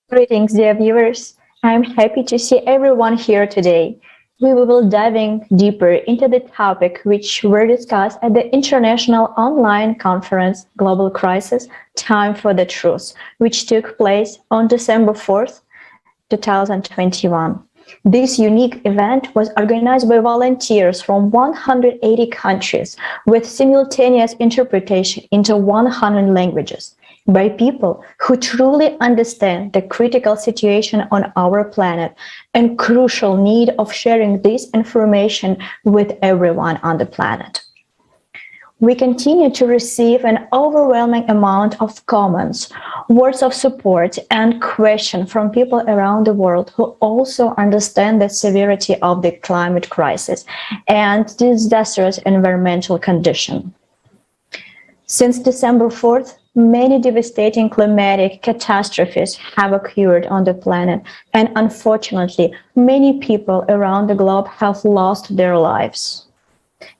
Greetings, dear viewers. I'm happy to see everyone here today. We will diving deeper into the topic which were discussed at the International Online Conference Global Crisis Time for the Truth, which took place on December 4th, 2021. This unique event was organized by volunteers from 180 countries with simultaneous interpretation into 100 languages, by people who truly understand the critical situation on our planet and crucial need of sharing this information with everyone on the planet. We continue to receive an overwhelming amount of comments, words of support, and questions from people around the world who also understand the severity of the climate crisis and disastrous environmental condition. Since December 4th, many devastating climatic catastrophes have occurred on the planet, and unfortunately, many people around the globe have lost their lives.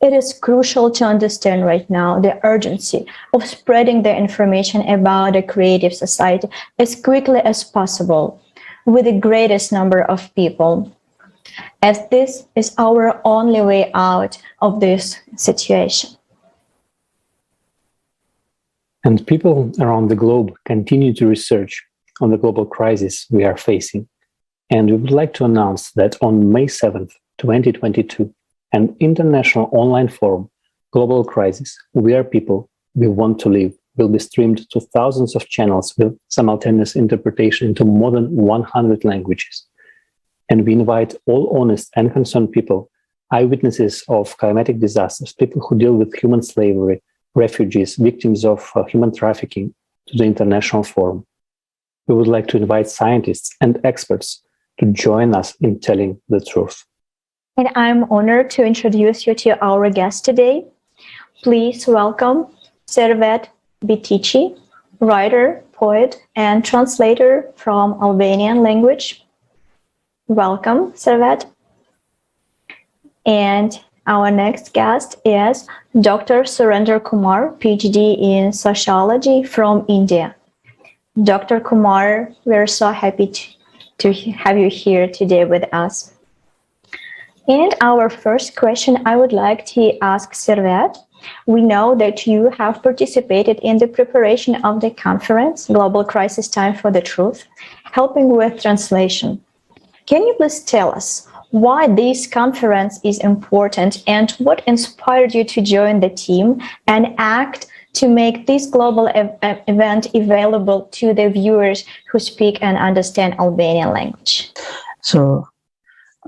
It is crucial to understand right now the urgency of spreading the information about a creative society as quickly as possible with the greatest number of people, as this is our only way out of this situation. And people around the globe continue to research on the global crisis we are facing. And we would like to announce that on May 7th, 2022, an international online forum, Global Crisis, We Are People, We Want to Live, will be streamed to thousands of channels with simultaneous interpretation into more than 100 languages. And we invite all honest and concerned people, eyewitnesses of climatic disasters, people who deal with human slavery, refugees, victims of human trafficking, to the international forum. We would like to invite scientists and experts to join us in telling the truth. And I'm honored to introduce you to our guest today. Please welcome Servet Bitici, writer, poet, and translator from Albanian language. Welcome, Servet. And our next guest is Dr. Surinder Kumar, PhD in sociology from India. Dr. Kumar, we're so happy to have you here today with us. And our first question I would like to ask Servet. We know that you have participated in the preparation of the conference, Global Crisis Time for the Truth, helping with translation. Can you please tell us why this conference is important and what inspired you to join the team and act to make this global event available to the viewers who speak and understand Albanian language? So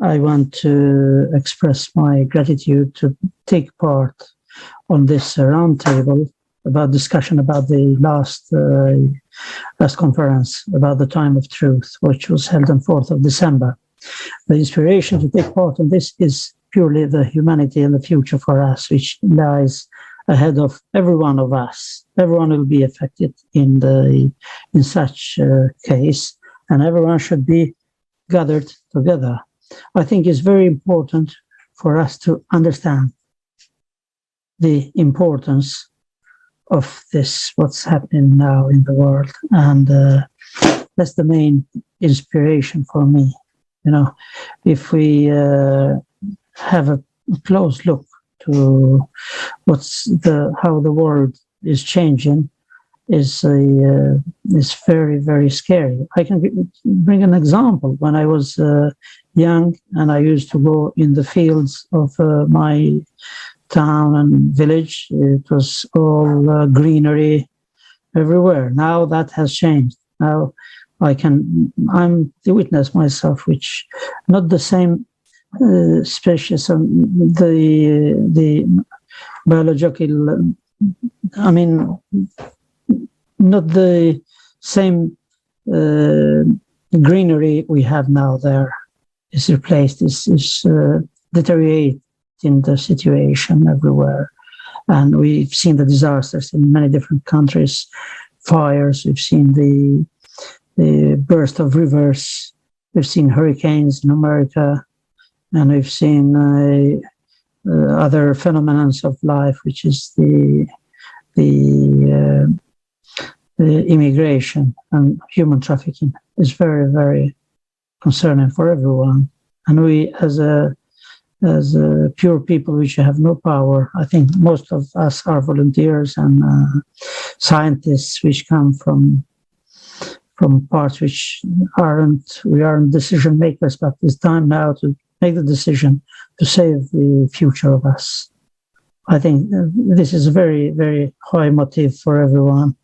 I want to express my gratitude to take part on this roundtable about discussion about the last conference about the time of truth, which was held on 4th of December. The inspiration to take part in this is purely the humanity and the future for us, which lies ahead of every one of us. Everyone will be affected in such a case, and everyone should be gathered together. I think it's very important for us to understand the importance of this, what's happening now in the world. And that's the main inspiration for me. You know, if we have a close look to how the world is changing, is very, very scary. I can bring an example. When I was young and I used to go in the fields of my town and village, it was all greenery everywhere. Now that has changed. Now I'm the witness myself, which not the same species, the biological, I mean, not the same greenery we have now there is replaced, is deteriorating the situation everywhere. And we've seen the disasters in many different countries, fires, we've seen the burst of rivers, we've seen hurricanes in America, and we've seen other phenomena of life, which is the immigration and human trafficking. is very, very concerning for everyone. And we, as pure people which have no power, I think most of us are volunteers and scientists which come from parts which we aren't decision makers, but it's time now to make the decision to save the future of us. I think this is a very, very high motive for everyone,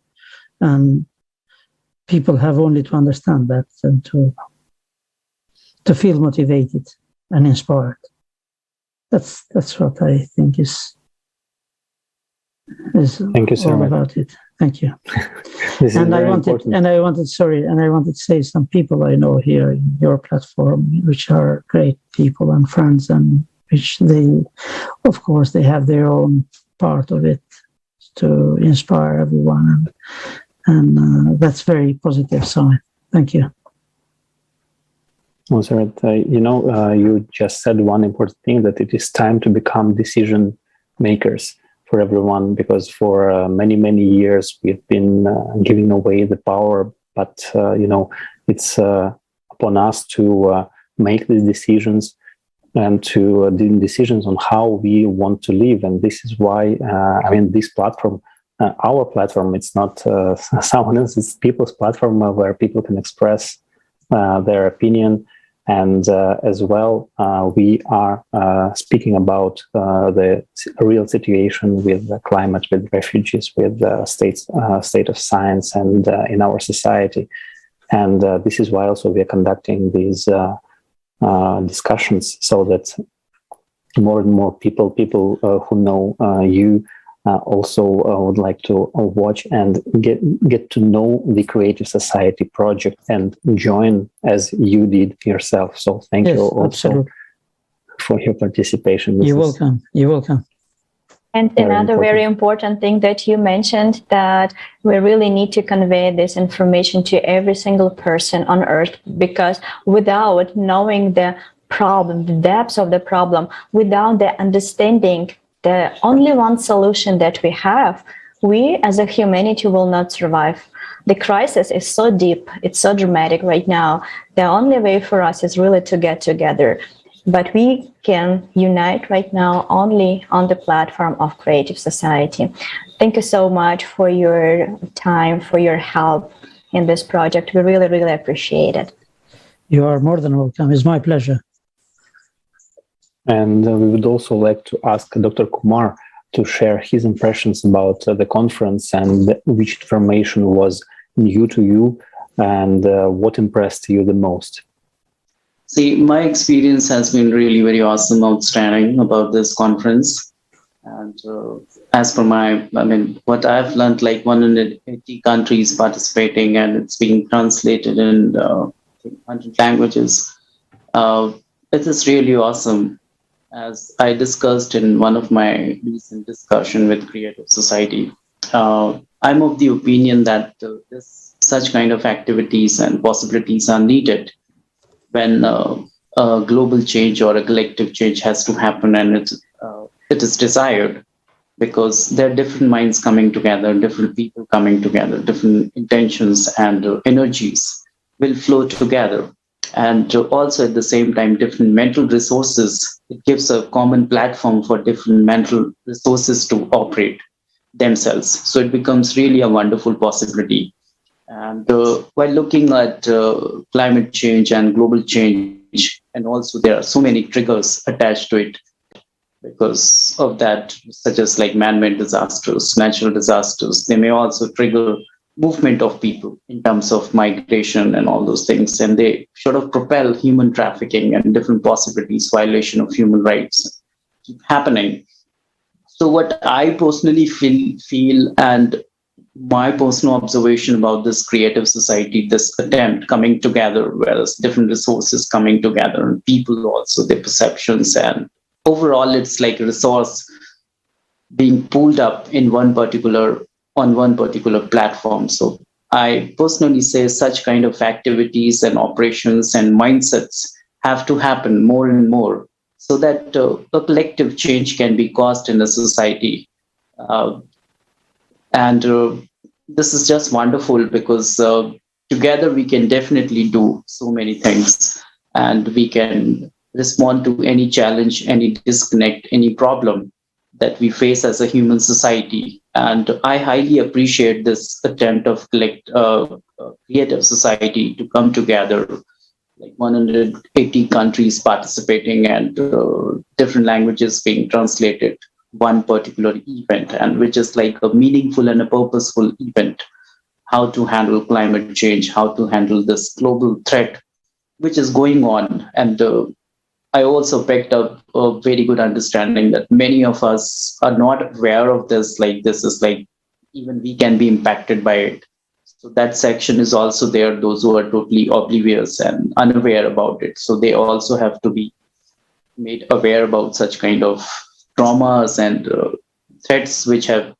and people have only to understand that and to feel motivated and inspired. That's what I think is Thank you so all much about it. Thank you. This And is I very wanted, important. and I wanted to say some people I know here in your platform, which are great people and friends, and which of course, they have their own part of it to inspire everyone, and that's very positive sign. Thank you. Also, you just said one important thing, that it is time to become decision makers for everyone, because for many, many years we've been giving away the power, but it's upon us to make these decisions and to do decisions on how we want to live. And this is why this platform, our platform, it's not someone else's, it's people's platform where people can express their opinion. And as well, we are speaking about the real situation with the climate, with refugees, with the state of science, and in our society. And this is why also we are conducting these discussions, so that more and more people who know you also would like to watch and get to know the Creative Society project and join as you did yourself. So thank you also absolutely. For your participation. You're welcome. You're welcome. And another very important thing that you mentioned, that we really need to convey this information to every single person on Earth, because without knowing the problem, the depths of the problem, without the understanding the only one solution that we have, we as a humanity will not survive. The crisis is so deep, it's so dramatic right now. The only way for us is really to get together. But we can unite right now only on the platform of Creative Society. Thank you so much for your time, for your help in this project. We really, really appreciate it. You are more than welcome. It's my pleasure. And we would also like to ask Dr. Kumar to share his impressions about the conference, and which information was new to you, and what impressed you the most. See, my experience has been really very awesome, outstanding about this conference. And as per what I've learned, like 180 countries participating, and it's being translated in 100 languages. It is really awesome. As I discussed in one of my recent discussion with Creative Society, I'm of the opinion that such kind of activities and possibilities are needed when a global change or a collective change has to happen, and it is desired, because there are different minds coming together, different people coming together, different intentions and energies will flow together. And also at the same time, different mental resources, it gives a common platform for different mental resources to operate themselves. So it becomes really a wonderful possibility. And while looking at climate change and global change, and also there are so many triggers attached to it because of that, such as like man-made disasters, natural disasters, they may also trigger movement of people in terms of migration and all those things. And they sort of propel human trafficking and different possibilities, violation of human rights keep happening. So what I personally feel and my personal observation about this Creative Society, this attempt coming together, whereas different resources coming together, and people also, their perceptions, and overall it's like a resource being pulled up in on one particular platform. So I personally say such kind of activities and operations and mindsets have to happen more and more, so that a collective change can be caused in a society. And this is just wonderful, because to together we can definitely do so many things, and we can respond to any challenge, any disconnect, any problem that we face as a human society. And I highly appreciate this attempt of creative society to come together, like 180 countries participating and different languages being translated, one particular event, and which is like a meaningful and a purposeful event. How to handle climate change, how to handle this global threat which is going on. And I also picked up a very good understanding that many of us are not aware of this. Like this is like even we can be impacted by it. So that section is also there, those who are totally oblivious and unaware about it. So they also have to be made aware about such kind of traumas and threats which are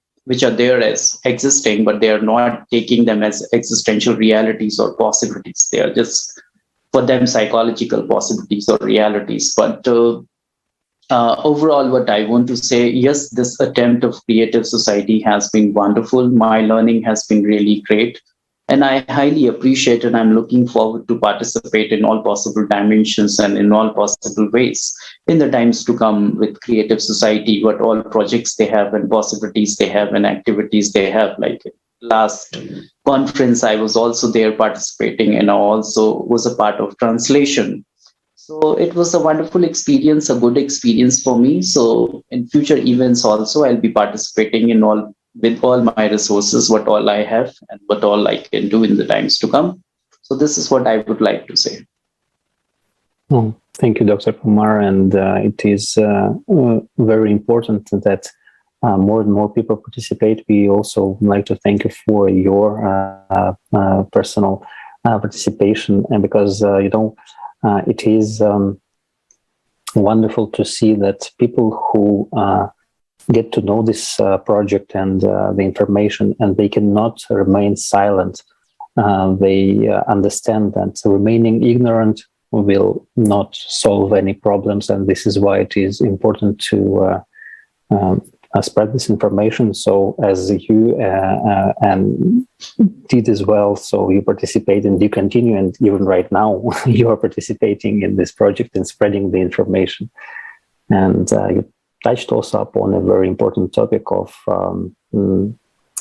there as existing, but they are not taking them as existential realities or possibilities. They are just for them psychological possibilities or realities. But overall, what I want to say, yes, this attempt of creative society has been wonderful. My learning has been really great. And I highly appreciate and I'm looking forward to participate in all possible dimensions and in all possible ways in the times to come with creative society, what all projects they have and possibilities they have and activities they have. Like last conference, I was also there participating and I also was a part of translation. So it was a wonderful experience, a good experience for me. So in future events also, I'll be participating in all with all my resources, what all I have and what all I can do in the times to come. So this is what I would like to say. Oh, thank you, Dr. Kumar. And it is very important that more and more people participate. We also like to thank you for your personal participation, and because it is wonderful to see that people who get to know this project and the information, and they cannot remain silent. They understand that remaining ignorant will not solve any problems, and this is why it is important to spread this information. So as you and did as well, so you participate and you continue, and even right now you are participating in this project and spreading the information. And you touched also upon a very important topic of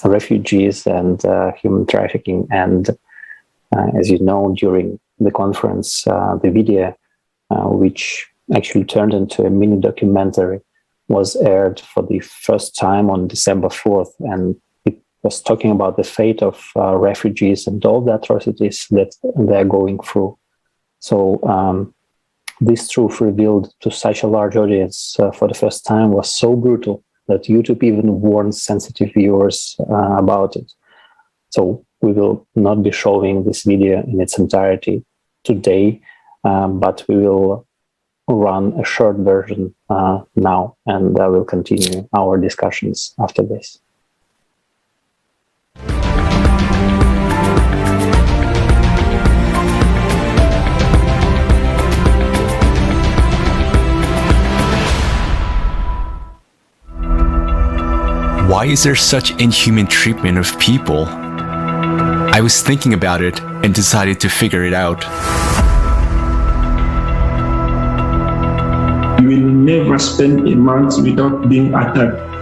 refugees and human trafficking. And as you know, during the conference, the video, which actually turned into a mini documentary, was aired for the first time on December 4th. And it was talking about the fate of refugees and all the atrocities that they're going through. So this truth revealed to such a large audience for the first time was so brutal that YouTube even warned sensitive viewers about it. So we will not be showing this video in its entirety today, but we will run a short version now, and I will continue our discussions after this. Why is there such inhuman treatment of people? I was thinking about it and decided to figure it out. You will never spend a month without being attacked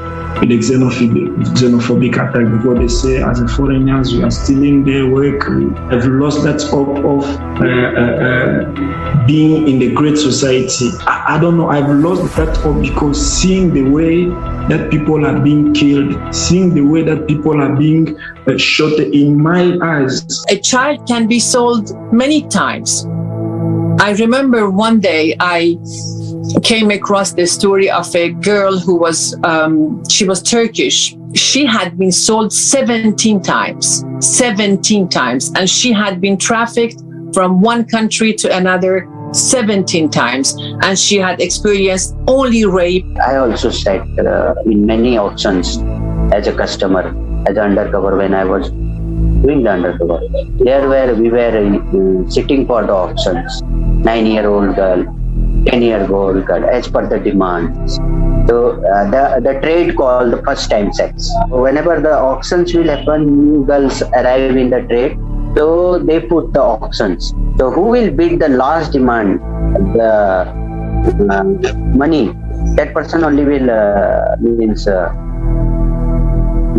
with a xenophobic attack, because they say as a foreigners we are stealing their work. I've lost that hope of being in the great society. I don't know, I've lost that hope, because seeing the way that people are being killed, seeing the way that people are being shot in my eyes. A child can be sold many times. I remember one day I came across the story of a girl who was, she was Turkish. She had been sold 17 times, and she had been trafficked from one country to another 17 times, and she had experienced only rape. I also sat in many auctions as a customer, as an undercover when I was doing the undercover. There where we were sitting for the auctions, 9-year-old girl, 10-year-old girl, as per the demands. So the trade called the first time sex. Whenever the auctions will happen, new girls arrive in the trade. So they put the auctions. So who will bid the last demand, the money? That person only will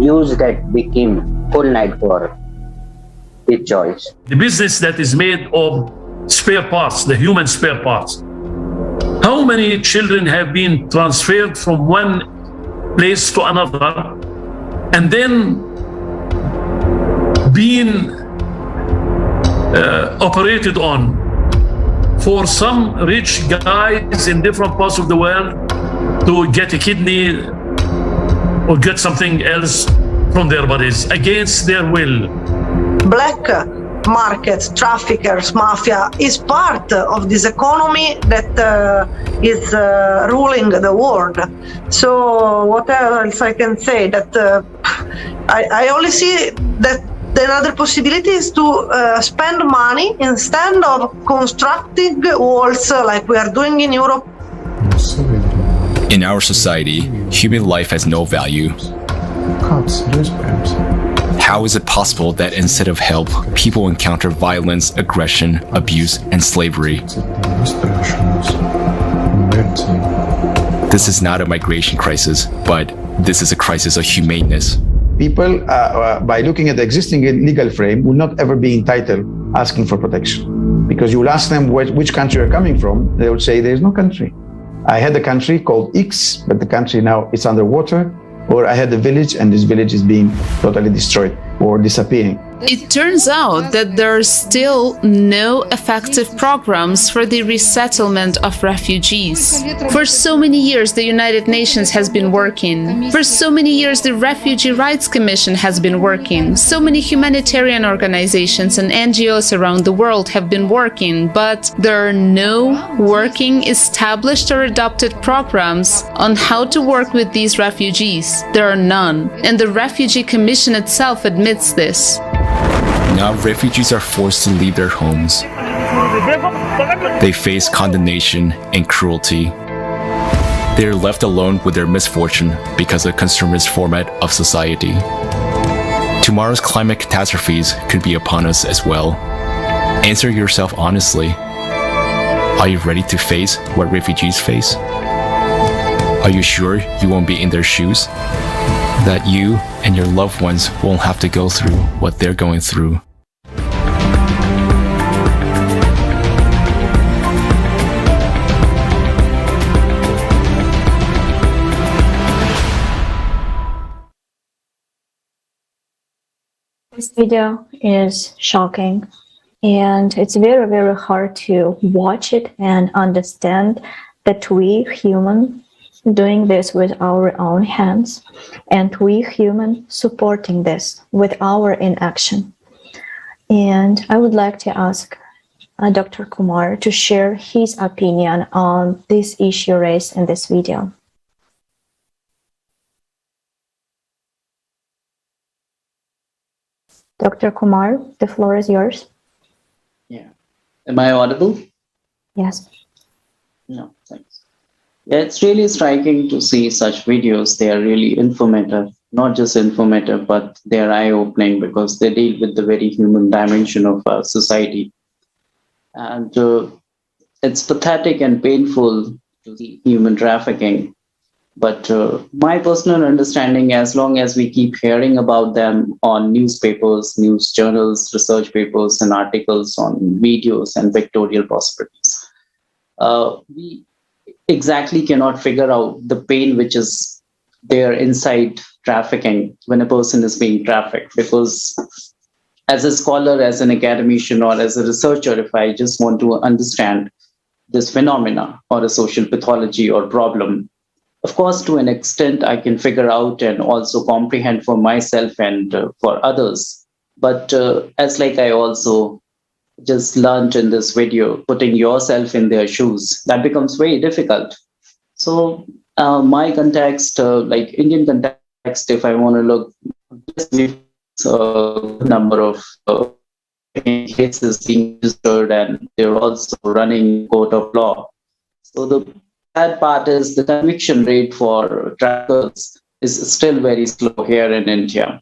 use that victim whole night for his choice. The business that is made of spare parts, the human spare parts. How many children have been transferred from one place to another and then being operated on for some rich guys in different parts of the world to get a kidney or get something else from their bodies against their will. Black market, traffickers, mafia is part of this economy that is ruling the world. So what else I can say? That I only see that another possibility is to spend money instead of constructing walls like we are doing in Europe. In our society, human life has no value. How is it possible that instead of help, people encounter violence, aggression, abuse, and slavery? This is not a migration crisis, but this is a crisis of humaneness. People, by looking at the existing legal frame, will not ever be entitled asking for protection. Because you will ask them which country you're coming from, they will say there is no country. I had a country called X, but the country now is underwater. Or I had a village and this village is being totally destroyed or disappearing. It turns out that there are still no effective programs for the resettlement of refugees. For so many years, the United Nations has been working. For so many years, the Refugee Rights Commission has been working. So many humanitarian organizations and NGOs around the world have been working, but there are no working, established or adopted programs on how to work with these refugees. There are none, and the Refugee Commission itself admits this. Now refugees are forced to leave their homes. They face condemnation and cruelty. They are left alone with their misfortune because of the consumerist format of society. Tomorrow's climate catastrophes could be upon us as well. Answer yourself honestly. Are you ready to face what refugees face? Are you sure you won't be in their shoes? That you and your loved ones won't have to go through what they're going through. This video is shocking, and it's very, very hard to watch it and understand that we humans doing this with our own hands, and we human supporting this with our inaction. And I would like to ask Dr. Kumar to share his opinion on this issue raised in this video. Dr. Kumar, the floor is yours. Yeah. Am I audible? Yes. No, thanks. Yeah, it's really striking to see such videos. They are really informative, not just informative, but they're eye-opening because they deal with the very human dimension of our society. And it's pathetic and painful to see human trafficking. But my personal understanding, as long as we keep hearing about them on newspapers, news journals, research papers, and articles on videos and pictorial possibilities, we exactly cannot figure out the pain which is there inside trafficking when a person is being trafficked. Because as a scholar, as an academician, or as a researcher, if I just want to understand this phenomena or a social pathology or problem, of course, to an extent, I can figure out and also comprehend for myself and for others. But as like I also just learned in this video, putting yourself in their shoes, that becomes very difficult. So my context, like Indian context, if I want to look, number of cases being registered, and they're also running court of law. So the bad part is the conviction rate for traffickers is still very slow here in India.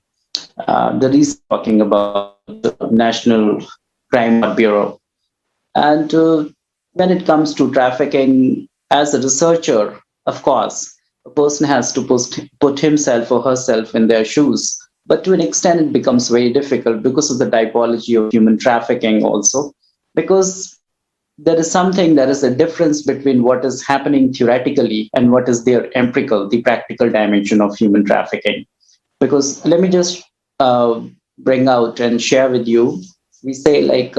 The reason talking about National Crime Bureau. And when it comes to trafficking, as a researcher, of course, a person has to put himself or herself in their shoes. But to an extent, it becomes very difficult because of the typology of human trafficking also. Because there is a difference between what is happening theoretically and what is their empirical, the practical dimension of human trafficking. Because let me just bring out and share with you, we say like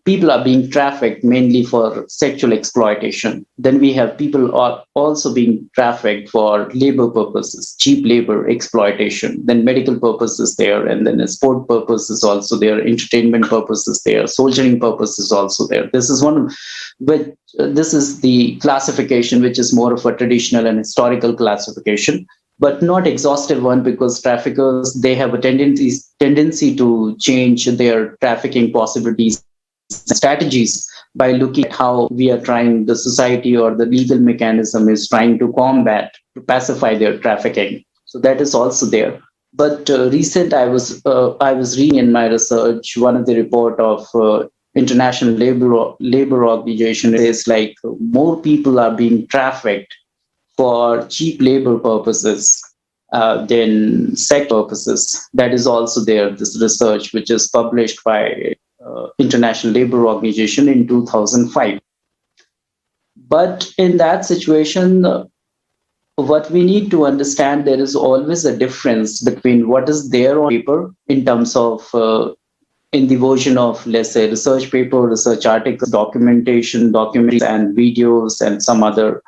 people are being trafficked mainly for sexual exploitation. Then we have people are also being trafficked for labor purposes, cheap labor exploitation. Then medical purposes there, and then sport purposes also there, entertainment purposes there, soldiering purposes also there. This is this is the classification which is more of a traditional and historical classification, but not exhaustive one, because traffickers, they have a tendency to change their trafficking possibilities strategies by looking at how the society or the legal mechanism is trying to combat, to pacify their trafficking. So that is also there. But I was reading in my research one of the report of International Labor Organization is like more people are being trafficked for cheap labor purposes than sex purposes. That is also there, this research, which is published by International Labor Organization in 2005. But in that situation, what we need to understand, there is always a difference between what is there on paper in terms of in the version of, let's say, research paper, research articles, documentation, documents and videos, and some other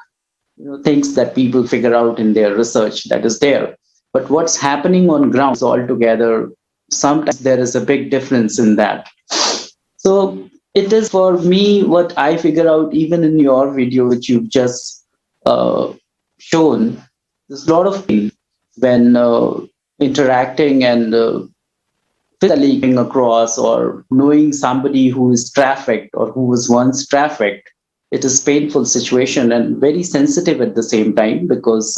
things that people figure out in their research that is there. But what's happening on ground is altogether, sometimes there is a big difference in that. So it is, for me, what I figure out, even in your video, which you've just shown, there's a lot of things when interacting and physically coming across or knowing somebody who is trafficked or who was once trafficked. It is a painful situation and very sensitive at the same time, because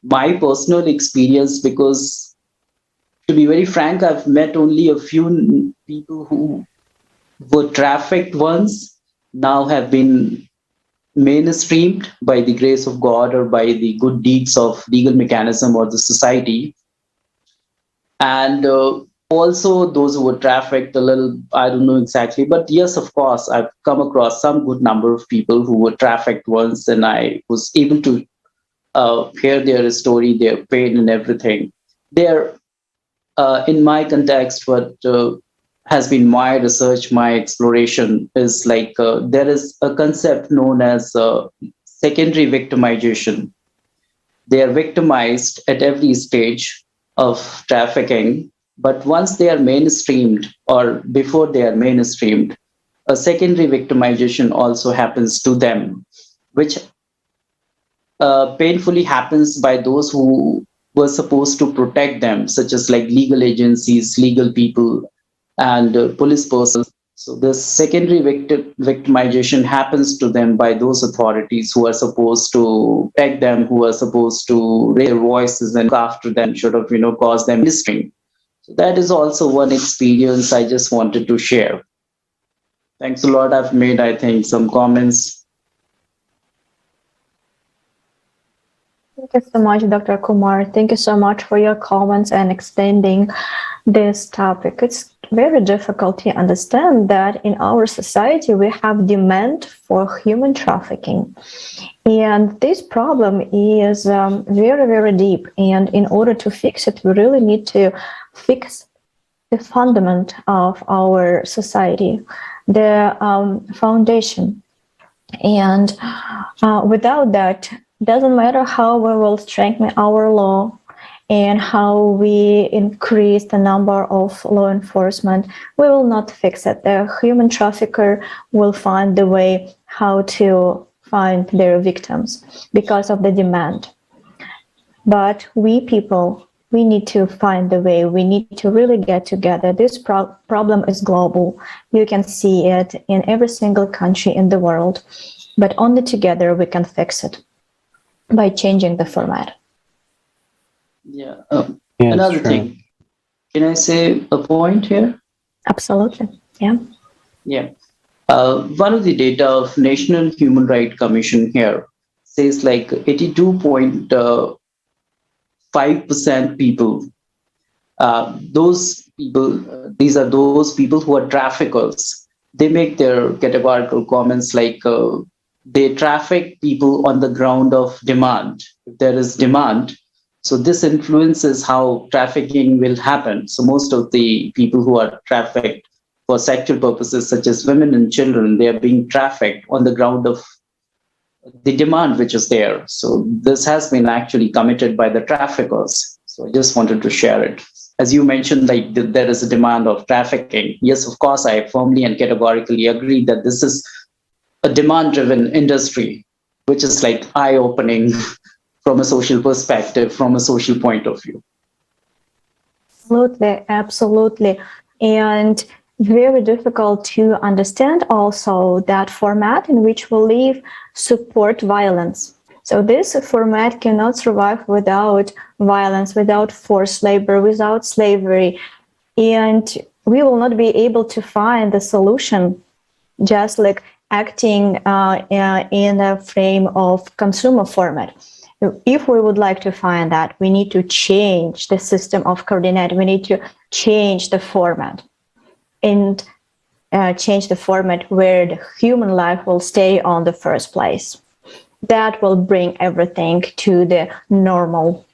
my personal experience, because to be very frank, I've met only a few people who were trafficked once, now have been mainstreamed by the grace of God or by the good deeds of legal mechanism or the society. And also those who were trafficked a little, I don't know exactly, but yes, of course, I've come across some good number of people who were trafficked once, and I was able to hear their story, their pain and everything. They're, in my context, what has been my research, my exploration is like there is a concept known as secondary victimization. They are victimized at every stage of trafficking, but once they are mainstreamed or before they are mainstreamed, a secondary victimization also happens to them, which painfully happens by those who were supposed to protect them, such as like legal agencies, legal people, and police persons. So the secondary victimization happens to them by those authorities who are supposed to protect them, who are supposed to raise their voices and look after them, sort of, cause them listening. So that is also one experience I just wanted to share. Thanks a lot. I've made, I think, some comments. Thank you so much, Dr. Kumar. Thank you so much for your comments and extending this topic. It's very difficult to understand that in our society we have demand for human trafficking. And this problem is very, very deep. And in order to fix it, we really need to fix the fundament of our society, the foundation. And without that, doesn't matter how we will strengthen our law and how we increase the number of law enforcement, we will not fix it. The human trafficker will find the way how to find their victims because of the demand. But we people, we need to find the way. We need to really get together. This problem is global. You can see it in every single country in the world, but only together we can fix it by changing the format. Yeah. Another thing. Can I say a point here? Absolutely. Yeah. Yeah. One of the data of National Human Rights Commission here says like 82.5% people, those people, these are those people who are traffickers. They make their categorical comments like they traffic people on the ground of demand. If there is demand, so this influences how trafficking will happen. So most of the people who are trafficked for sexual purposes, such as women and children, they are being trafficked on the ground of the demand which is there. So this has been actually committed by the traffickers. So I just wanted to share it. As you mentioned, like there is a demand of trafficking. Yes, of course, I firmly and categorically agree that this is a demand-driven industry, which is like eye-opening from a social perspective, from a social point of view. Absolutely, absolutely. And very difficult to understand also that format in which we live support violence. So this format cannot survive without violence, without forced labor, without slavery. And we will not be able to find the solution just like acting in a frame of consumer format. If we would like to find that, we need to change the system of coordinate. We need to change the format and change the format where the human life will stay on the first place. That will bring everything to the normal.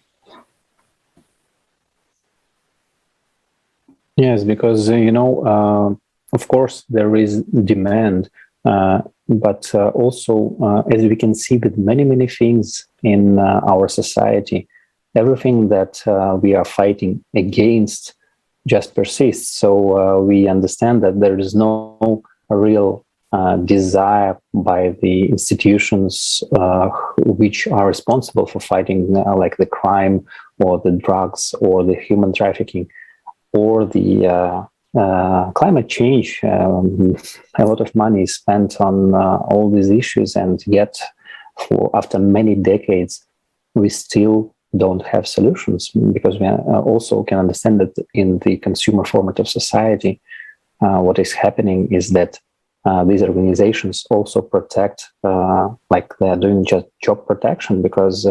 Yes, because, of course, there is demand, but also, as we can see with many, many things in our society, everything that we are fighting against just persists. So we understand that there is no real desire by the institutions which are responsible for fighting like the crime or the drugs or the human trafficking or the climate change. A lot of money is spent on all these issues, and yet after many decades we still don't have solutions, because we also can understand that in the consumer format of society, what is happening is that these organizations also protect, like they're doing just job protection, because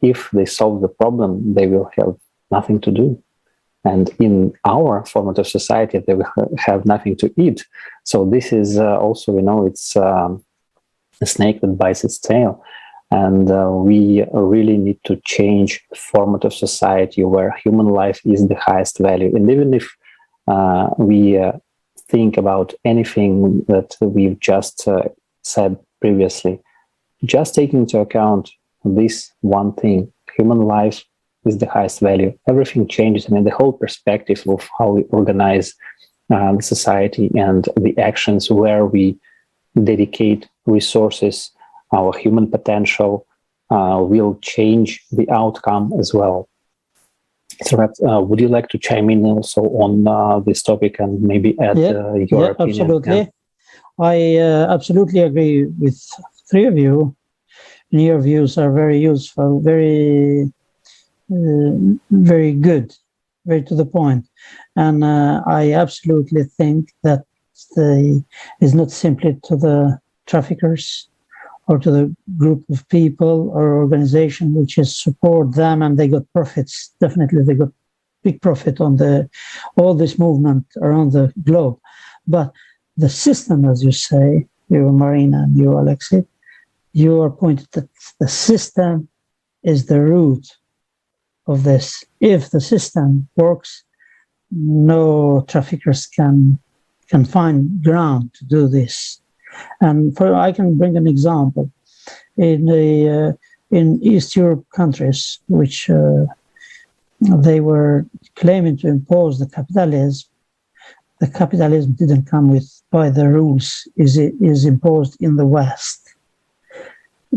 if they solve the problem, they will have nothing to do. And in our format of society, they will have nothing to eat. So this is also, it's a snake that bites its tail. And we really need to change format of society where human life is the highest value. And even if we think about anything that we've just said previously, just taking into account this one thing, human life is the highest value, everything changes. I mean, the whole perspective of how we organize the society and the actions where we dedicate resources, our human potential will change the outcome as well. So, would you like to chime in also on this topic and maybe add your opinion? Absolutely. Yeah. I absolutely agree with three of you. And your views are very useful, very good, very to the point. And I absolutely think that it's not simply to the traffickers or to the group of people or organization which is support them and they got profits. Definitely they got big profit on all this movement around the globe. But the system, as you say, you Marina and you Alexei, you are pointed that the system is the root of this. If the system works, no traffickers can find ground to do this. And I can bring an example. In East Europe countries, which they were claiming to impose the capitalism didn't come by the rules is imposed in the West.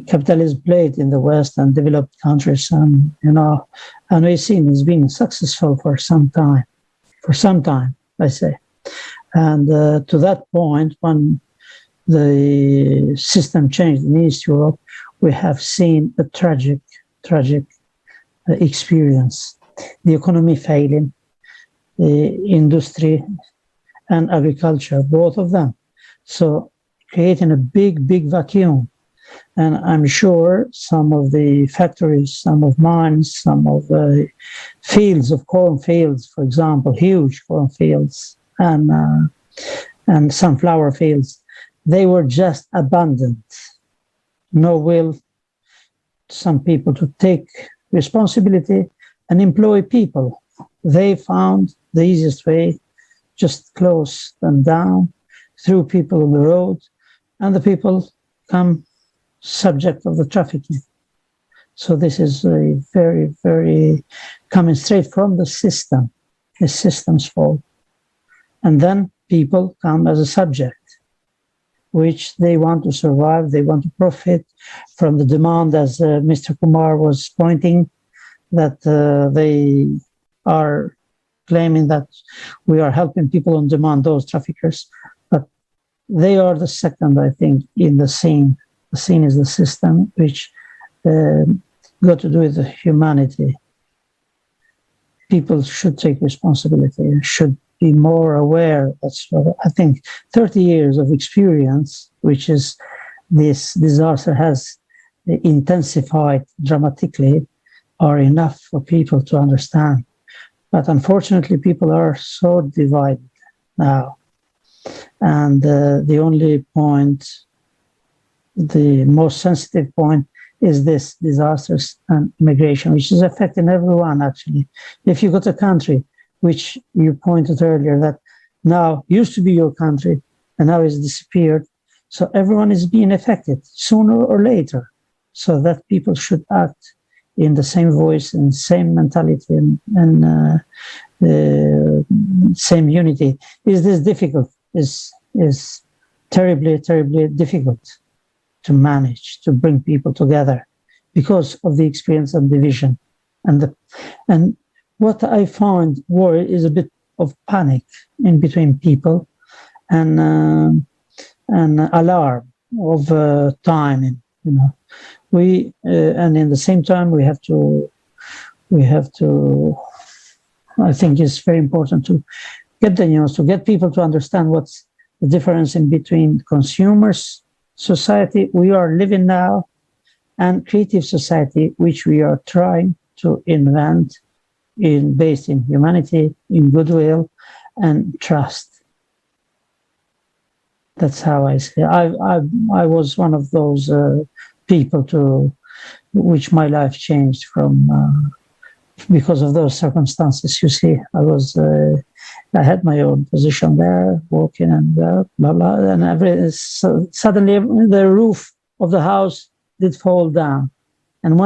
Capitalism played in the West and developed countries, and we've seen it's been successful for some time, I say. And to that point, when the system changed in East Europe, we have seen a tragic experience. The economy failing, industry and agriculture, both of them. So creating a big, big vacuum. And I'm sure some of the factories, some of mines, some of the fields of cornfields, for example, huge cornfields and sunflower fields, they were just abandoned. No will, some people to take responsibility and employ people. They found the easiest way, just close them down, threw people on the road, and the people come subject of the trafficking. So this is a very, very coming straight from the system's fault. And then people come as a subject, which they want to survive, they want to profit from the demand, as Mr. Kumar was pointing, that they are claiming that we are helping people on demand, those traffickers, but they are the second, I think, in the scene. The scene is the system, which got to do with humanity. People should take responsibility, should be more aware. That's what I think 30 years of experience, which is this disaster has intensified dramatically, are enough for people to understand. But unfortunately, people are so divided now. And the only point, the most sensitive point, is this disasters and immigration, which is affecting everyone, actually. If you go to a country, which you pointed earlier, that now used to be your country, and now it's disappeared, so everyone is being affected sooner or later. So that people should act in the same voice and same mentality and same unity. Is this difficult? Is terribly, terribly difficult to manage, to bring people together because of the experience of division. And what I find worry is a bit of panic in between people and alarm of timing, you know. We and in the same time we have to I think it's very important to get the news, to get people to understand what's the difference in between consumers society we are living now and creative society, which we are trying to invent based in humanity, in goodwill and trust. That's how I say. I was one of those people to which my life changed from because of those circumstances. You see, I had my own position there, working and blah blah, and suddenly the roof of the house did fall down, and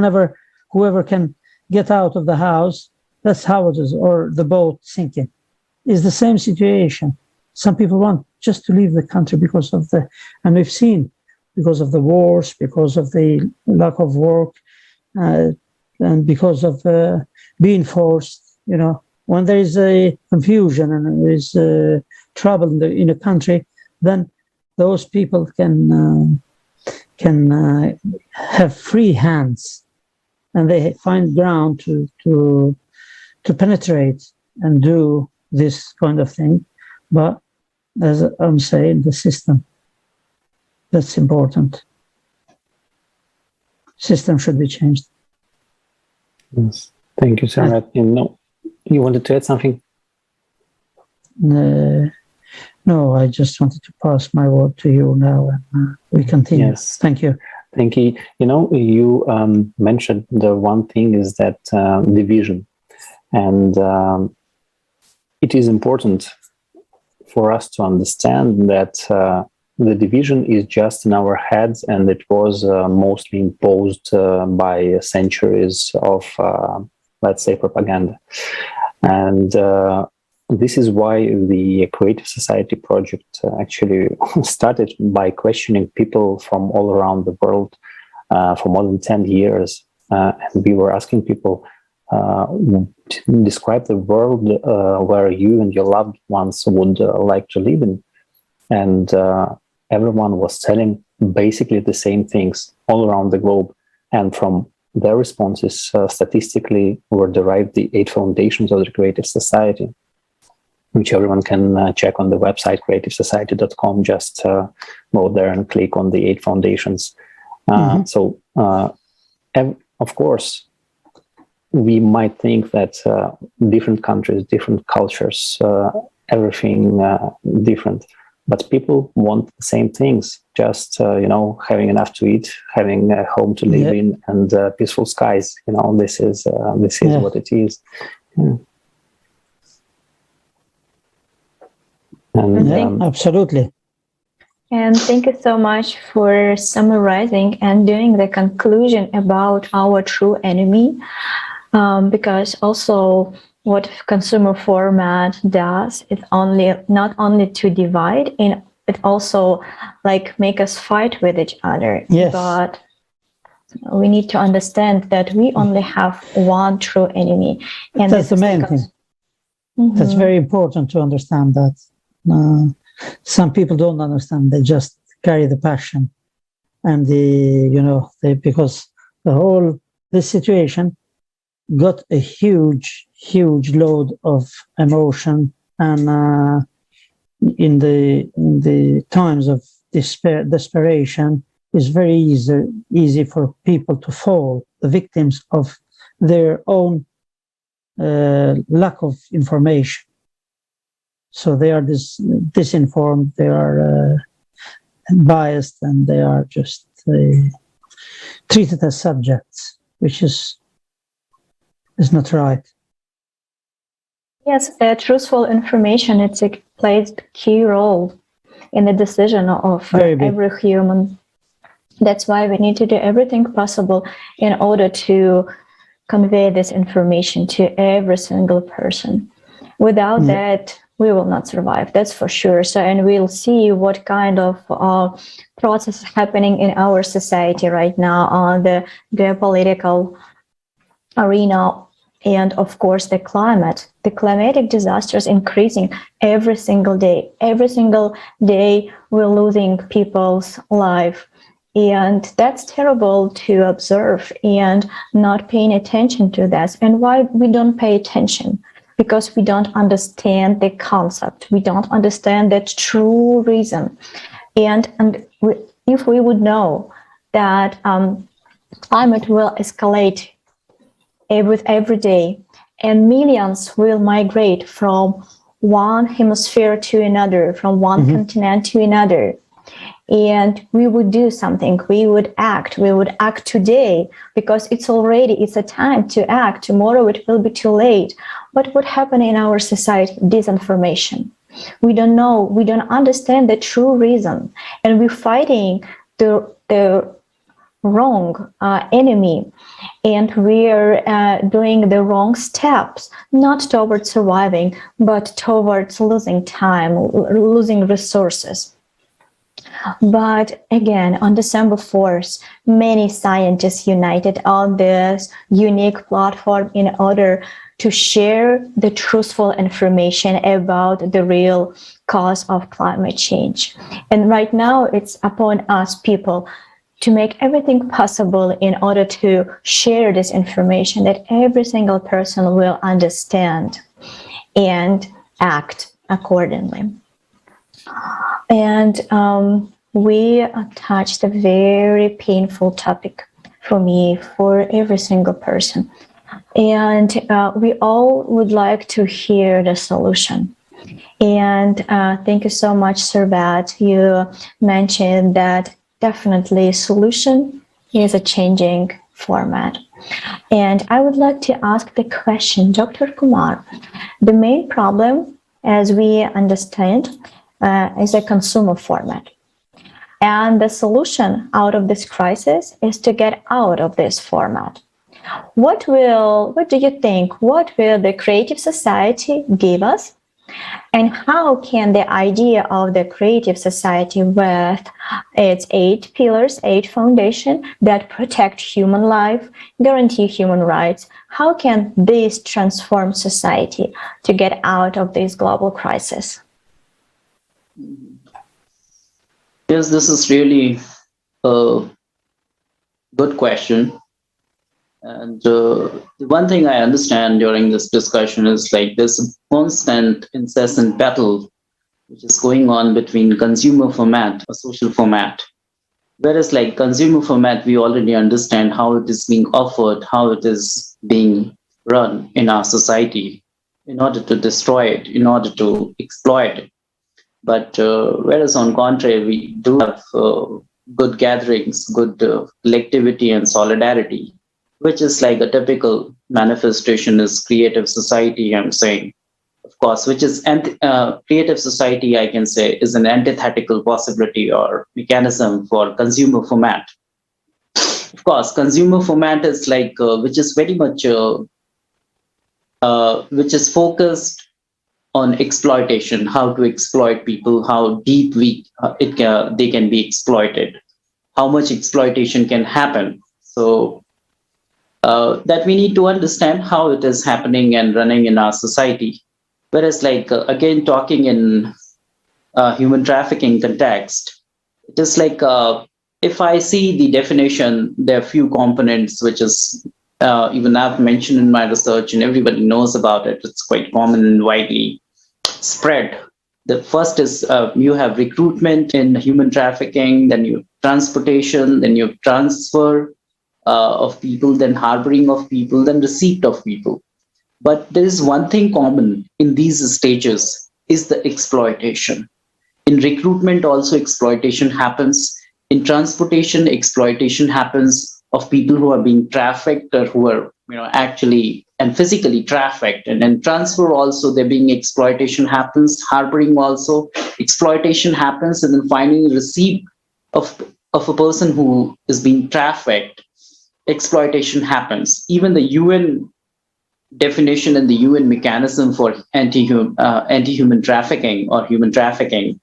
whoever can get out of the house, that's how it is, or the boat sinking, is the same situation. Some people want just to leave the country because of and we've seen, because of the wars, because of the lack of work, and because of being forced, you know. When there is a confusion and there is trouble in a country, then those people can have free hands, and they find ground to penetrate and do this kind of thing. But as I'm saying, the system, that's important. System should be changed. Yes. Thank you, Sarah. You wanted to add something? No, I just wanted to pass my word to you now, and we continue. Yes. Thank you. Thank you. You know, you mentioned the one thing is that division, and it is important for us to understand that the division is just in our heads, and it was mostly imposed by centuries of, let's say, propaganda. And this is why the Creative Society project actually started by questioning people from all around the world for more than 10 years. And we were asking people, describe the world where you and your loved ones would like to live in. And everyone was telling basically the same things all around the globe. And from their responses statistically were derived the 8 foundations of the Creative Society. which everyone can check on the website creativesociety.com. Just go there and click on the 8 foundations. So, of course, we might think that different countries, different cultures, everything different, but people want the same things. Just having enough to eat, having a home to live in, and peaceful skies. This is what it is. Yeah. And, absolutely. And thank you so much for summarizing and doing the conclusion about our true enemy, because also what consumer format does is not only to divide, it also make us fight with each other. Yes. But we need to understand that we only have one true enemy, and that's the main thing. That's very important to understand that. Some people don't understand. They just carry the passion, and because this situation got a huge load of emotion, and in the times of desperation, it's very easy for people to fall the victims of their own lack of information. So they are disinformed, they are biased, and they are just treated as subjects, which is not right. Yes, truthful information, it plays a key role in the decision of every human. That's why we need to do everything possible in order to convey this information to every single person. Without that, we will not survive, that's for sure. So, and we'll see what kind of process is happening in our society right now on the geopolitical arena, and of course the climate. The climatic disasters increasing every single day. Every single day we're losing people's life. And that's terrible to observe and not paying attention to that. And why we don't pay attention? Because we don't understand the concept. We don't understand the true reason. And if we would know that climate will escalate every day, and millions will migrate from one hemisphere to another, from one continent to another, and we would do something, we would act today, because it's a time to act. Tomorrow it will be too late. What would happen in our society? Disinformation. We don't know, we don't understand the true reason, and we're fighting the wrong enemy, and we're doing the wrong steps, not towards surviving, but towards losing time, losing resources. But again, on December 4th, many scientists united on this unique platform in order to share the truthful information about the real cause of climate change. And right now, it's upon us people to make everything possible in order to share this information that every single person will understand and act accordingly. And we touched a very painful topic for me, for every single person. And we all would like to hear the solution. And thank you so much, Servat. You mentioned that definitely solution is a changing format. And I would like to ask the question, Dr. Kumar, the main problem, as we understand, is a consumer format. And the solution out of this crisis is to get out of this format. What do you think, what will the creative society give us? And how can the idea of the creative society with its 8 pillars, 8 foundations that protect human life, guarantee human rights, how can this transform society to get out of this global crisis? Yes, this is really a good question. And the one thing I understand during this discussion is like this constant, incessant battle which is going on between consumer format or social format. Whereas like consumer format, we already understand how it is being offered, how it is being run in our society in order to destroy it, in order to exploit it. But whereas on contrary, we do have good gatherings, good collectivity and solidarity, which is like a typical manifestation is creative society, I'm saying. Of course, which is creative society, I can say, is an antithetical possibility or mechanism for consumer format. Of course, consumer format is like, which is very much, which is focused on exploitation, how to exploit people, how deep they can be exploited, how much exploitation can happen. So that we need to understand how it is happening and running in our society. Whereas like, again, talking in human trafficking context, it is like, if I see the definition, there are few components, which is even I've mentioned in my research and everybody knows about it. It's quite common and widely spread. The first is you have recruitment in human trafficking, then you have transportation, then you have transfer of people, then harboring of people, then receipt of people. But there is one thing common in these stages is the exploitation. In recruitment also exploitation happens. In transportation, exploitation happens of people who are being trafficked or who are actually and physically trafficked. And then transfer also, there being exploitation happens. Harboring also, exploitation happens. And then finally receipt of a person who is being trafficked, exploitation happens. Even the UN definition and the UN mechanism for anti-human trafficking or human trafficking,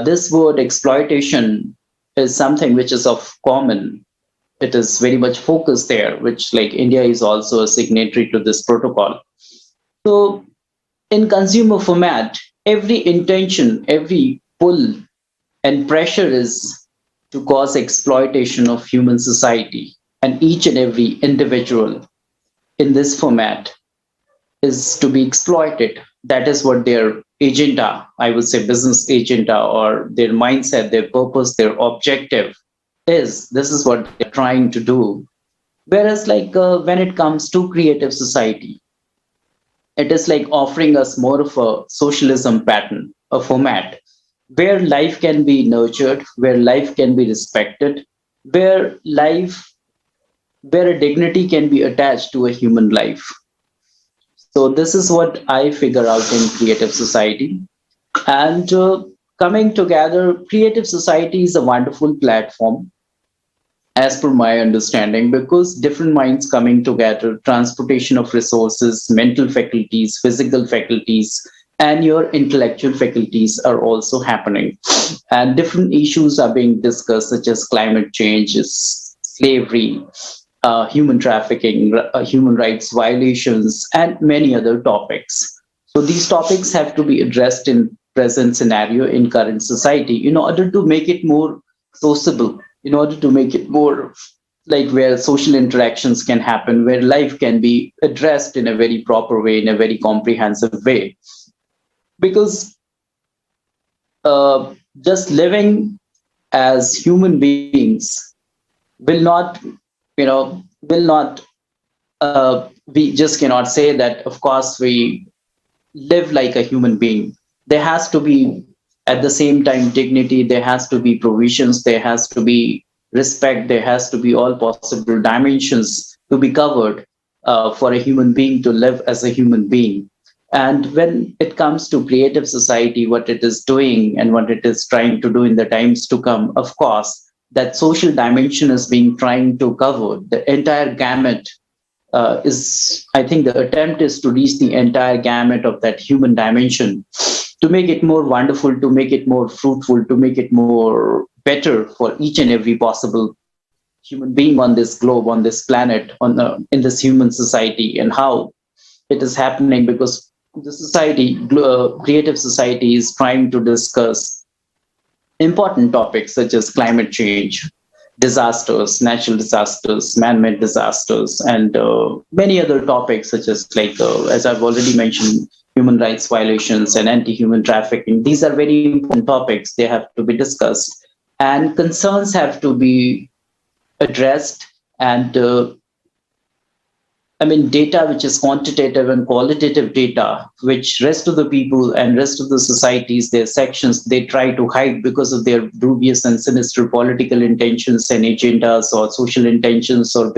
this word exploitation is something which is of common. It is very much focused there, which like India is also a signatory to this protocol. So in consumer format, every intention, every pull and pressure is to cause exploitation of human society, and each and every individual in this format is to be exploited. That is what their agenda, I would say business agenda, or their mindset, their purpose, their objective is. This is what they're trying to do. Whereas like when it comes to creative society, it is like offering us more of a socialism pattern, a format where life can be nurtured, where life can be respected, where a dignity can be attached to a human life. So this is what I figure out in creative society. And coming together, creative society is a wonderful platform, as per my understanding, because different minds coming together, transportation of resources, mental faculties, physical faculties, and your intellectual faculties are also happening. And different issues are being discussed, such as climate change, slavery, human trafficking, human rights violations, and many other topics. So these topics have to be addressed in present scenario in current society in order to make it more sociable, in order to make it more like where social interactions can happen, where life can be addressed in a very proper way, in a very comprehensive way. Because just living as human beings will not, we just cannot say that, of course, we live like a human being. There has to be, at the same time, dignity, there has to be provisions, there has to be respect, there has to be all possible dimensions to be covered for a human being to live as a human being. And when it comes to creative society, what it is doing and what it is trying to do in the times to come, of course, that social dimension is being trying to cover the entire gamut. I think the attempt is to reach the entire gamut of that human dimension, to make it more wonderful, to make it more fruitful, to make it more better for each and every possible human being on this globe, on this planet, in this human society, and how it is happening. Because the society, creative society, is trying to discuss important topics such as climate change, disasters, natural disasters, man-made disasters, and many other topics such as as I've already mentioned, human rights violations and anti-human trafficking. These are very important topics. They have to be discussed, and concerns have to be addressed. And data which is quantitative and qualitative data, which rest of the people and rest of the societies, their sections, they try to hide because of their dubious and sinister political intentions and agendas or social intentions or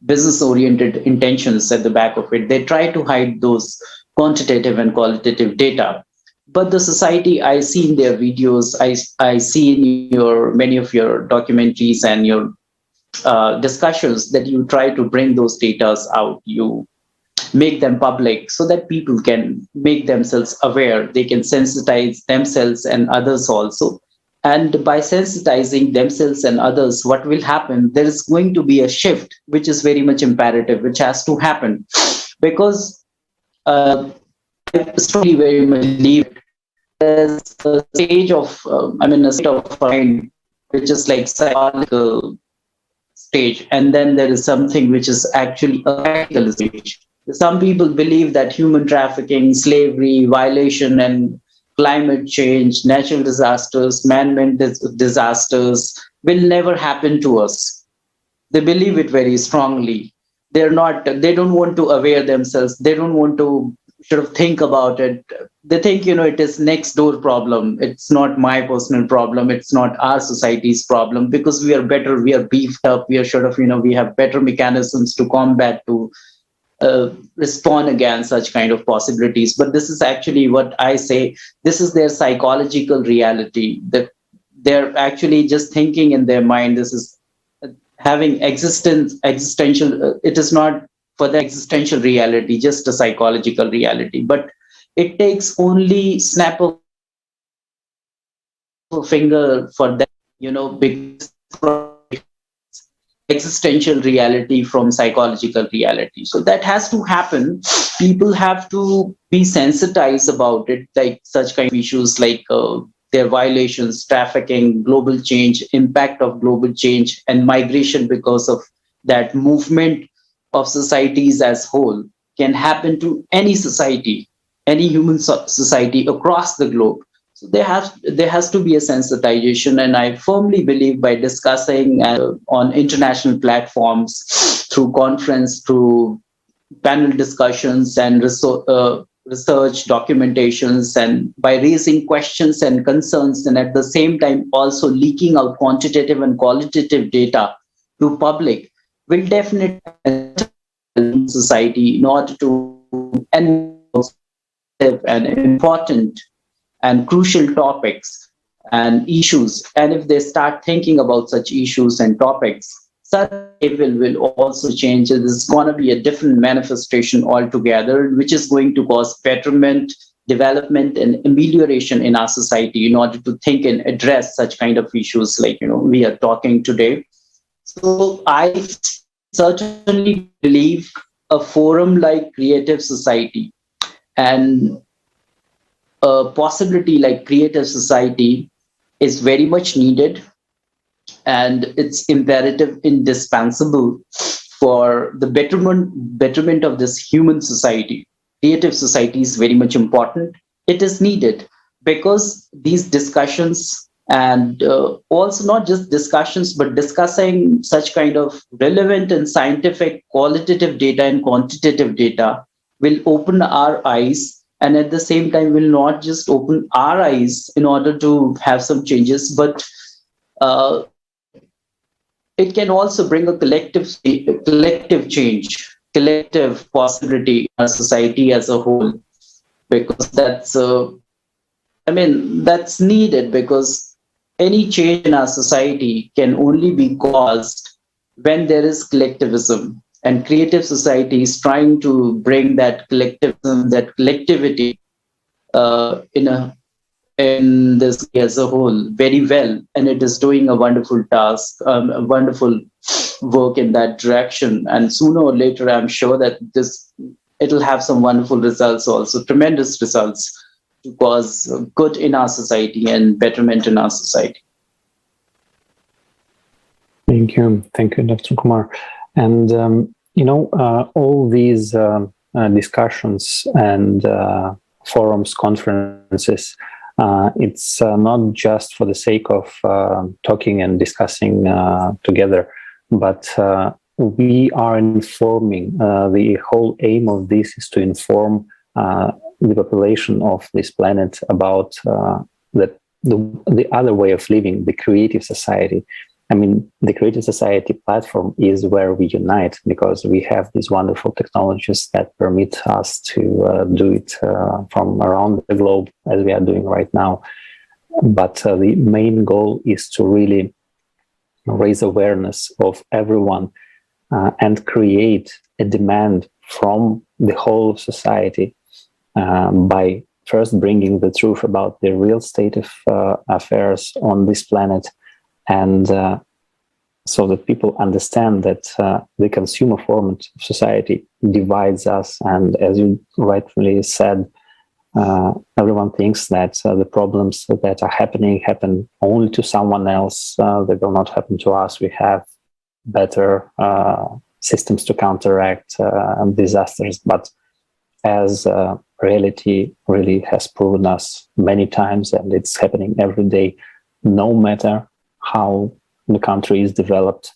business-oriented intentions at the back of it. They try to hide those quantitative and qualitative data. But the society, I see in their videos, I see in many of your documentaries and your discussions that you try to bring those data out, you make them public so that people can make themselves aware, they can sensitize themselves and others also. And by sensitizing themselves and others, what will happen? There is going to be a shift, which is very much imperative, which has to happen. Because I strongly very much believe there's a stage of, a state of mind, which is like psychological stage, and then there is something which is actually a practical stage. Some people believe that human trafficking, slavery, violation, and climate change, natural disasters, man-made disasters will never happen to us. They believe it very strongly. They don't want to aware themselves. They don't want to sort of think about it. They think, it is next door problem. It's not my personal problem. It's not our society's problem, because we are better. We are beefed up. We are sort of, we have better mechanisms to combat, to respond against such kind of possibilities. But this is actually what I say. This is their psychological reality, that they're actually just thinking in their mind. This is having existential. It is not for the existential reality, just a psychological reality. But it takes only snap of a finger for them, because existential reality from psychological reality. So that has to happen. People have to be sensitized about it, like such kind of issues like their violations, trafficking, global change, impact of global change, and migration, because of that movement of societies as whole can happen to any society, any human society across the globe. So there has to be a sensitization, and I firmly believe by discussing on international platforms, through conference, through panel discussions and research documentations, and by raising questions and concerns, and at the same time also leaking out quantitative and qualitative data to public, will definitely society in order to and important and crucial topics and issues. And if they start thinking about such issues and topics, such behavior will also change. This is going to be a different manifestation altogether, which is going to cause betterment, development, and amelioration in our society in order to think and address such kind of issues like we are talking today. So I certainly believe a forum like Creative Society and a possibility like Creative Society is very much needed, and it's imperative, indispensable for the betterment of this human society. Creative Society is very much important. It is needed because these discussions, and also not just discussions, but discussing such kind of relevant and scientific qualitative data and quantitative data will open our eyes, and at the same time will not just open our eyes in order to have some changes, but it can also bring a collective change, collective possibility in our society as a whole, because that's needed, because any change in our society can only be caused when there is collectivism. And Creative Society is trying to bring that collectivism, that collectivity in this as a whole very well. And it is doing a wonderful task, a wonderful work in that direction. And sooner or later, I'm sure that it'll have some wonderful results also, tremendous results to cause good in our society and betterment in our society. Thank you, Dr. Kumar. And all these discussions and forums, conferences, it's not just for the sake of talking and discussing together, but we are informing. The whole aim of this is to inform the population of this planet about the other way of living, the creative society. I mean, the Creative Society platform is where we unite, because we have these wonderful technologies that permit us to do it from around the globe, as we are doing right now. But the main goal is to really raise awareness of everyone and create a demand from the whole of society by first bringing the truth about the real state of affairs on this planet, and so that people understand that the consumer format of society divides us. And as you rightfully said, everyone thinks that the problems that are happening happen only to someone else. They will not happen to us. We have better systems to counteract disasters. But as reality really has proven us many times, and it's happening every day, no matter how the country is developed,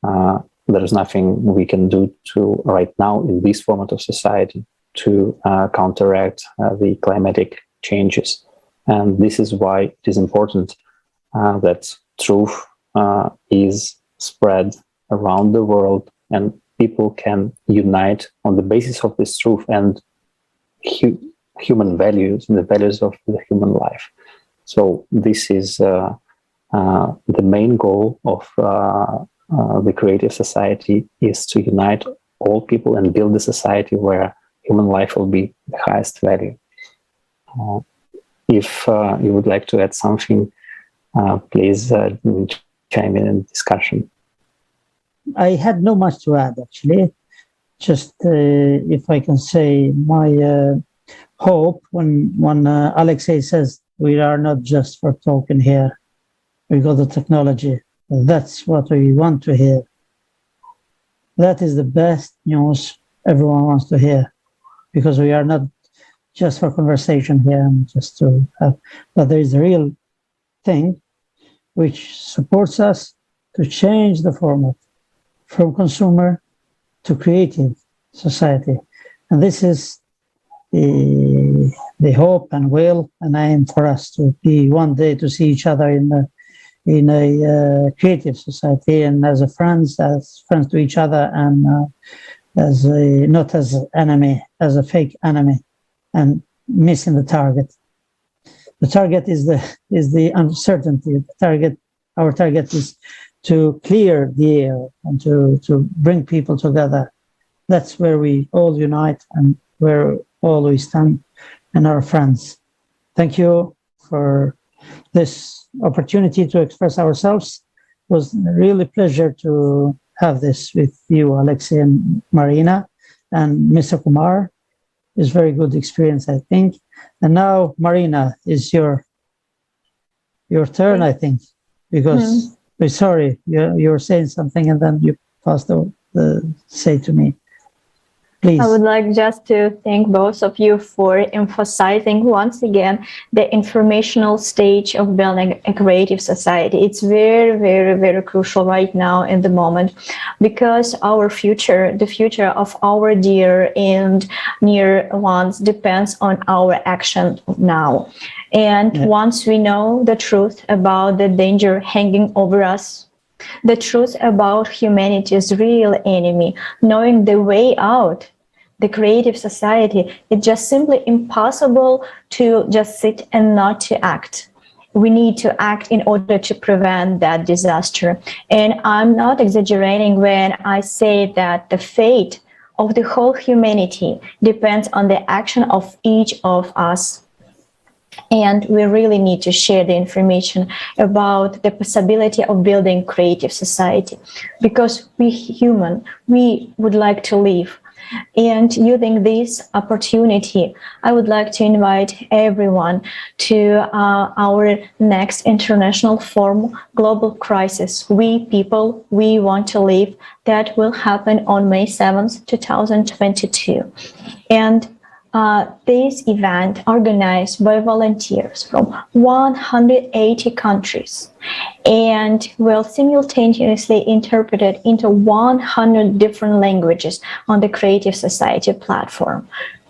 there is nothing we can do to right now in this format of society to counteract the climatic changes. And this is why it is important that truth is spread around the world, and people can unite on the basis of this truth and human values, the values of the human life. So this is the main goal of the Creative Society, is to unite all people and build a society where human life will be the highest value. If you would like to add something, please chime in discussion. I had no much to add, actually. Just if I can say my hope when Alexei says we are not just for talking here, we got the technology. That's what we want to hear. That is the best news everyone wants to hear, because we are not just for conversation here and just to have, but there is a real thing which supports us to change the format from consumer to creative society. And this is the hope and will and aim for us to be one day to see each other in a creative society, and as friends to each other, and as not as enemy, as a fake enemy, and missing the target. The target is the uncertainty. Our target is to clear the air and to bring people together. That's where we all unite and where all we stand and our friends. Thank you for this opportunity to express ourselves. It was really a pleasure to have this with you, Alexei and Marina, and Mr. Kumar. It's very good experience, I think. And now, Marina, is your turn, I think, because we're sorry, you were saying something and then you passed the say to me. Please. I would like just to thank both of you for emphasizing once again the informational stage of building a creative society. It's very, very, very crucial right now in the moment, because our future, the future of our dear and near ones, depends on our action now. And once we know the truth about the danger hanging over us, the truth about humanity's real enemy, knowing the way out, the creative society, it's just simply impossible to just sit and not to act. We need to act in order to prevent that disaster. And I'm not exaggerating when I say that the fate of the whole humanity depends on the action of each of us. And we really need to share the information about the possibility of building creative society, because we human, we would like to live And using this opportunity, I would like to invite everyone to our next international forum, Global Crisis, We People, We Want to Live, that will happen on May 7th, 2022. And this event organized by volunteers from 180 countries and will simultaneously interpreted into 100 different languages on the Creative Society platform.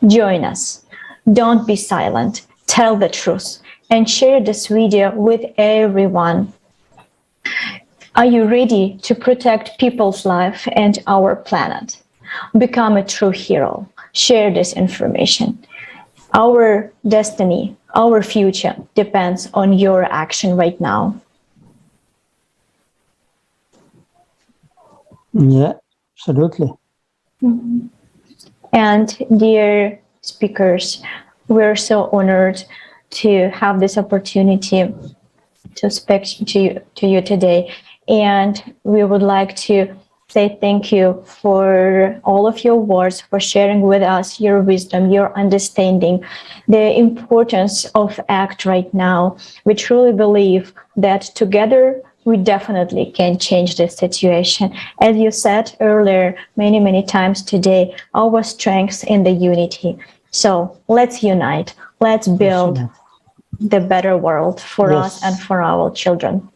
Join us. Don't be silent. Tell the truth and share this video with everyone. Are you ready to protect people's life and our planet? Become a true hero. Share this information. Our destiny, our future depends on your action right now. Yeah, absolutely. Mm-hmm. And dear speakers, we're so honored to have this opportunity to speak to you today. And we would like to say thank you for all of your words, for sharing with us your wisdom, your understanding, the importance of ACT right now. We truly believe that together we definitely can change this situation. As you said earlier, many times today, our strength in the unity. So let's unite. Let's build the better world for us and for our children.